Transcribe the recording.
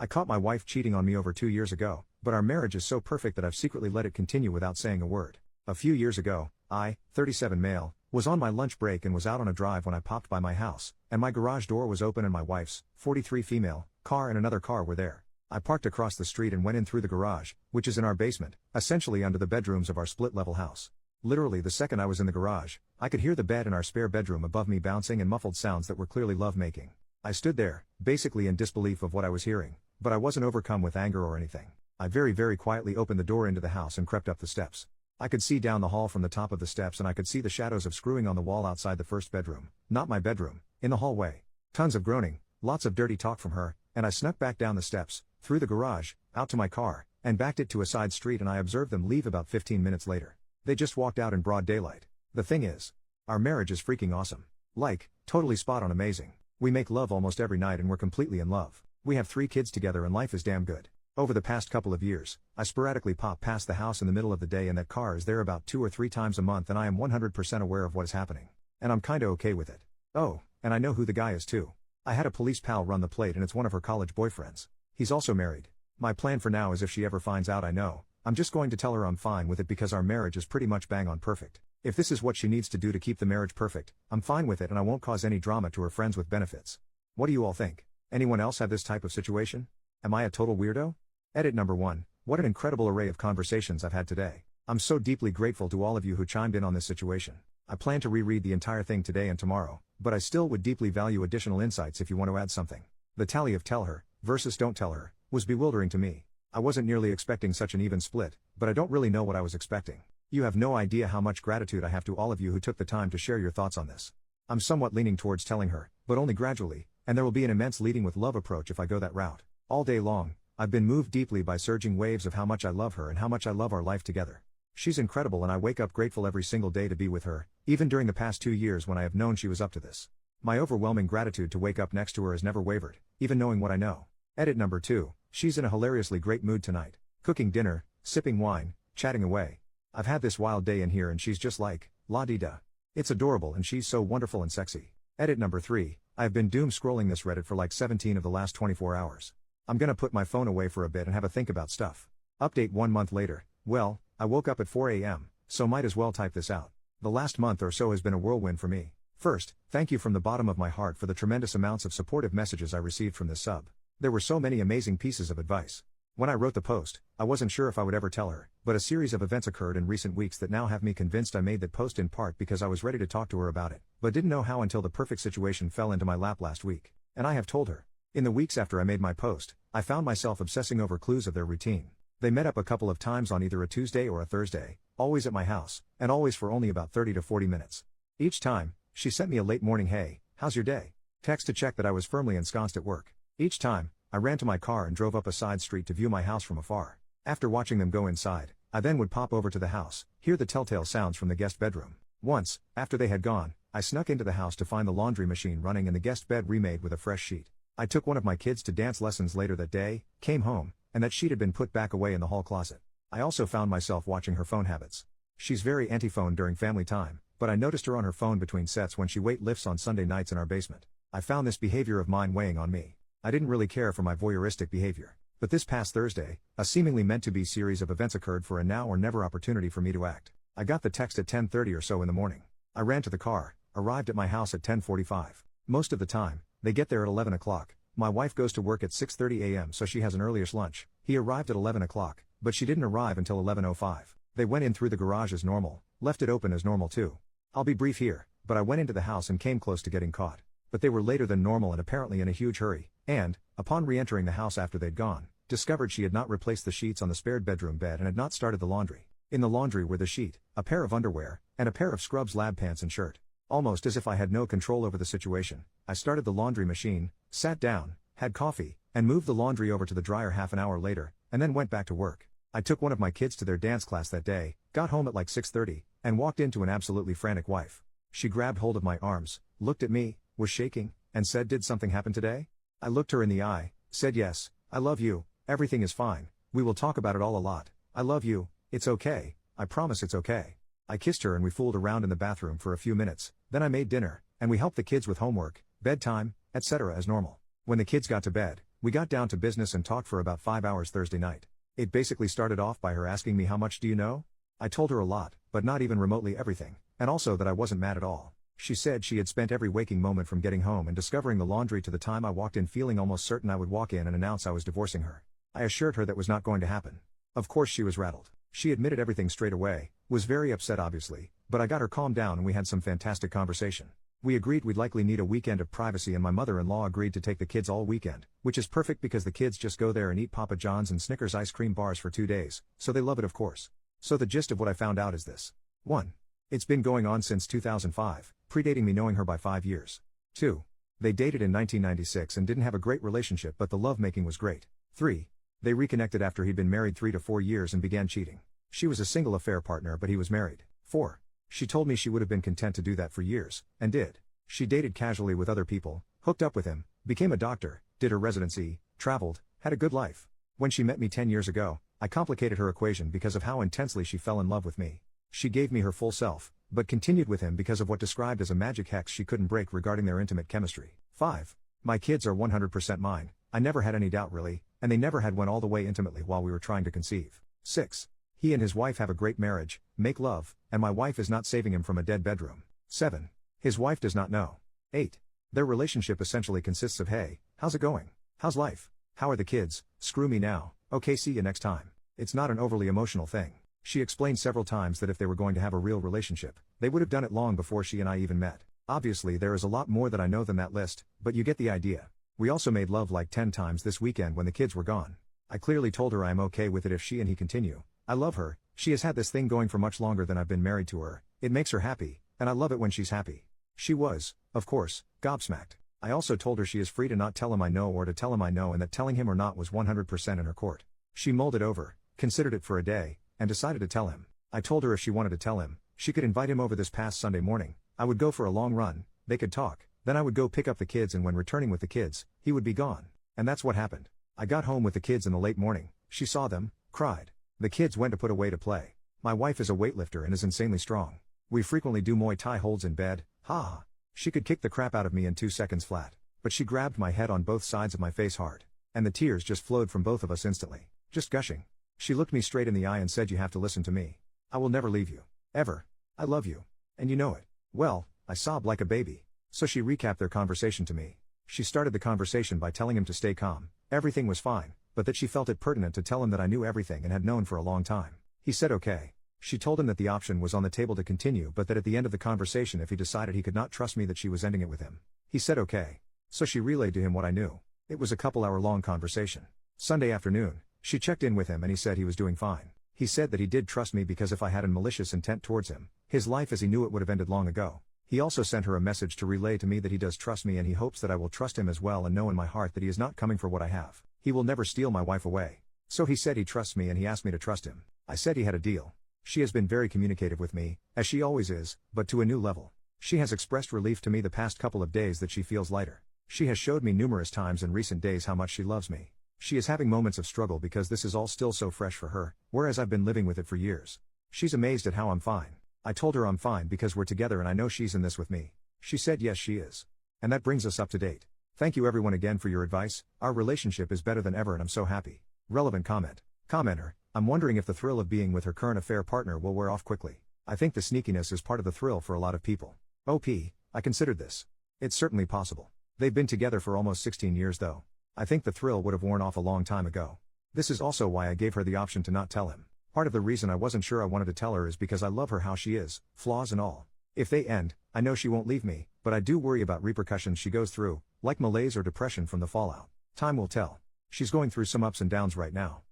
I caught my wife cheating on me over 2 years ago, but our marriage is so perfect that I've secretly let it continue without saying a word. A few years ago, I, 37 male, was on my lunch break and was out on a drive when I popped by my house, and my garage door was open and my wife's, 43 female, car and another car were there. I parked across the street and went in through the garage, which is in our basement, essentially under the bedrooms of our split-level house. Literally the second I was in the garage, I could hear the bed in our spare bedroom above me bouncing and muffled sounds that were clearly love-making. I stood there, basically in disbelief of what I was hearing, but I wasn't overcome with anger or anything. I very quietly opened the door into the house and crept up the steps. I could see down the hall from the top of the steps and I could see the shadows of screwing on the wall outside the first bedroom, not my bedroom, in the hallway. Tons of groaning, lots of dirty talk from her, and I snuck back down the steps, through the garage, out to my car, and backed it to a side street and I observed them leave about 15 minutes later. They just walked out in broad daylight. The thing is, our marriage is freaking awesome. Like, totally spot on amazing. We make love almost every night and we're completely in love. We have 3 kids together and life is damn good. Over the past couple of years, I sporadically pop past the house in the middle of the day and that car is there about 2 or 3 times a month and I am 100% aware of what is happening. And I'm kinda okay with it. Oh, and I know who the guy is too. I had a police pal run the plate and it's one of her college boyfriends. He's also married. My plan for now is if she ever finds out I'm just going to tell her I'm fine with it because our marriage is pretty much bang on perfect. If this is what she needs to do to keep the marriage perfect, I'm fine with it and I won't cause any drama to her friends with benefits. What do you all think? Anyone else have this type of situation? Am I a total weirdo? Edit number 1. What an incredible array of conversations I've had today. I'm so deeply grateful to all of you who chimed in on this situation. I plan to reread the entire thing today and tomorrow, but I still would deeply value additional insights if you want to add something. The tally of tell her, versus don't tell her, was bewildering to me. I wasn't nearly expecting such an even split, but I don't really know what I was expecting. You have no idea how much gratitude I have to all of you who took the time to share your thoughts on this. I'm somewhat leaning towards telling her, but only gradually, and there will be an immense leading with love approach if I go that route. All day long, I've been moved deeply by surging waves of how much I love her and how much I love our life together. She's incredible and I wake up grateful every single day to be with her, even during the past 2 years when I have known she was up to this. My overwhelming gratitude to wake up next to her has never wavered, even knowing what I know. Edit number 2. She's in a hilariously great mood tonight. Cooking dinner, sipping wine, chatting away. I've had this wild day in here and she's just like, la-di-da. It's adorable and she's so wonderful and sexy. Edit number 3. I have been doom scrolling this Reddit for like 17 of the last 24 hours. I'm gonna put my phone away for a bit and have a think about stuff. Update 1 month later. Well, I woke up at 4 a.m., so might as well type this out. The last month or so has been a whirlwind for me. First, thank you from the bottom of my heart for the tremendous amounts of supportive messages I received from this sub. There were so many amazing pieces of advice. When I wrote the post, I wasn't sure if I would ever tell her, but a series of events occurred in recent weeks that now have me convinced I made that post in part because I was ready to talk to her about it, but didn't know how until the perfect situation fell into my lap last week. And I have told her. In the weeks after I made my post, I found myself obsessing over clues of their routine. They met up a couple of times on either a Tuesday or a Thursday, always at my house, and always for only about 30 to 40 minutes. Each time, she sent me a late morning "Hey, how's your day?" text to check that I was firmly ensconced at work. Each time, I ran to my car and drove up a side street to view my house from afar. After watching them go inside, I then would pop over to the house, hear the telltale sounds from the guest bedroom. Once, after they had gone, I snuck into the house to find the laundry machine running and the guest bed remade with a fresh sheet. I took one of my kids to dance lessons later that day, came home, and that sheet had been put back away in the hall closet. I also found myself watching her phone habits. She's very anti-phone during family time, but I noticed her on her phone between sets when she weight lifts on Sunday nights in our basement. I found this behavior of mine weighing on me. I didn't really care for my voyeuristic behavior. But this past Thursday, a seemingly meant-to-be series of events occurred for a now-or-never opportunity for me to act. I got the text at 10:30 or so in the morning. I ran to the car, arrived at my house at 10:45. Most of the time, they get there at 11 o'clock. My wife goes to work at 6:30 a.m. so she has an earliest lunch. He arrived at 11 o'clock, but she didn't arrive until 11:05. They went in through the garage as normal, left it open as normal too. I'll be brief here, but I went into the house and came close to getting caught. But they were later than normal and apparently in a huge hurry, and, upon re-entering the house after they'd gone, discovered she had not replaced the sheets on the spared bedroom bed and had not started the laundry. In the laundry were the sheet, a pair of underwear, and a pair of scrubs lab pants and shirt. Almost as if I had no control over the situation, I started the laundry machine, sat down, had coffee, and moved the laundry over to the dryer half an hour later, and then went back to work. I took one of my kids to their dance class that day, got home at like 6:30, and walked into an absolutely frantic wife. She grabbed hold of my arms, looked at me, was shaking, and said, "Did something happen today?" I looked her in the eye, said, "Yes, I love you, everything is fine, we will talk about it all a lot, I love you, it's okay, I promise it's okay." I kissed her and we fooled around in the bathroom for a few minutes, then I made dinner, and we helped the kids with homework, bedtime, etc. as normal. When the kids got to bed, We got down to business and talked for about 5 hours Thursday night. It basically started off by her asking me how much do you know? I told her a lot, but not even remotely everything, and also that I wasn't mad at all. She said she had spent every waking moment from getting home and discovering the laundry to the time I walked in feeling almost certain I would walk in and announce I was divorcing her. I assured her that was not going to happen. Of course she was rattled. She admitted everything straight away, was very upset obviously, but I got her calmed down and we had some fantastic conversation. We agreed we'd likely need a weekend of privacy and my mother-in-law agreed to take the kids all weekend, which is perfect because the kids just go there and eat Papa John's and Snickers ice cream bars for 2 days, so they love it of course. So the gist of what I found out is this. 1. It's been going on since 2005, predating me knowing her by 5 years. 2. They dated in 1996 and didn't have a great relationship but the lovemaking was great. 3. They reconnected after he'd been married 3 to 4 years and began cheating. She was a single affair partner but he was married. 4. She told me she would have been content to do that for years, and did. She dated casually with other people, hooked up with him, became a doctor, did her residency, traveled, had a good life. When she met me 10 years ago, I complicated her equation because of how intensely she fell in love with me. She gave me her full self, but continued with him because of what described as a magic hex she couldn't break regarding their intimate chemistry. 5. My kids are 100% mine, I never had any doubt really, and they never had one all the way intimately while we were trying to conceive. 6. He and his wife have a great marriage, make love, and my wife is not saving him from a dead bedroom. 7. His wife does not know. 8. Their relationship essentially consists of hey, how's it going? How's life? How are the kids? Screw me now, okay see you next time. It's not an overly emotional thing. She explained several times that if they were going to have a real relationship, they would have done it long before she and I even met. Obviously there is a lot more that I know than that list, but you get the idea. We also made love like 10 times this weekend when the kids were gone. I clearly told her I am okay with it if she and he continue. I love her, she has had this thing going for much longer than I've been married to her, it makes her happy, and I love it when she's happy. She was, of course, gobsmacked. I also told her she is free to not tell him I know or to tell him I know and that telling him or not was 100% in her court. She mulled it over, considered it for a day, and decided to tell him. I told her if she wanted to tell him, she could invite him over this past Sunday morning, I would go for a long run, they could talk, then I would go pick up the kids and when returning with the kids, he would be gone. And that's what happened. I got home with the kids in the late morning, she saw them, cried. The kids went to put away to play. My wife is a weightlifter and is insanely strong. We frequently do Muay Thai holds in bed, ha. She could kick the crap out of me in 2 seconds flat. But she grabbed my head on both sides of my face hard. And the tears just flowed from both of us instantly. Just gushing. She looked me straight in the eye and said you have to listen to me. I will never leave you. Ever. I love you. And you know it. Well, I sobbed like a baby. So she recapped their conversation to me. She started the conversation by telling him to stay calm, everything was fine, but that she felt it pertinent to tell him that I knew everything and had known for a long time. He said okay. She told him that the option was on the table to continue but that at the end of the conversation if he decided he could not trust me that she was ending it with him. He said okay. So she relayed to him what I knew. It was a couple-hour-long conversation. Sunday afternoon, she checked in with him and he said he was doing fine. He said that he did trust me because if I had a malicious intent towards him, his life as he knew it would have ended long ago. He also sent her a message to relay to me that he does trust me and he hopes that I will trust him as well and know in my heart that he is not coming for what I have. He will never steal my wife away. So he said he trusts me and he asked me to trust him. I said he had a deal. She has been very communicative with me, as she always is, but to a new level. She has expressed relief to me the past couple of days that she feels lighter. She has showed me numerous times in recent days how much she loves me. She is having moments of struggle because this is all still so fresh for her, whereas I've been living with it for years. She's amazed at how I'm fine. I told her I'm fine because we're together and I know she's in this with me. She said yes she is. And that brings us up to date. Thank you everyone again for your advice, our relationship is better than ever and I'm so happy. Relevant comment. Commenter, I'm wondering if the thrill of being with her current affair partner will wear off quickly. I think the sneakiness is part of the thrill for a lot of people. OP, I considered this. It's certainly possible. They've been together for almost 16 years though. I think the thrill would have worn off a long time ago. This is also why I gave her the option to not tell him. Part of the reason I wasn't sure I wanted to tell her is because I love her how she is, flaws and all. If they end, I know she won't leave me, but I do worry about repercussions she goes through, like malaise or depression from the fallout. Time will tell. She's going through some ups and downs right now.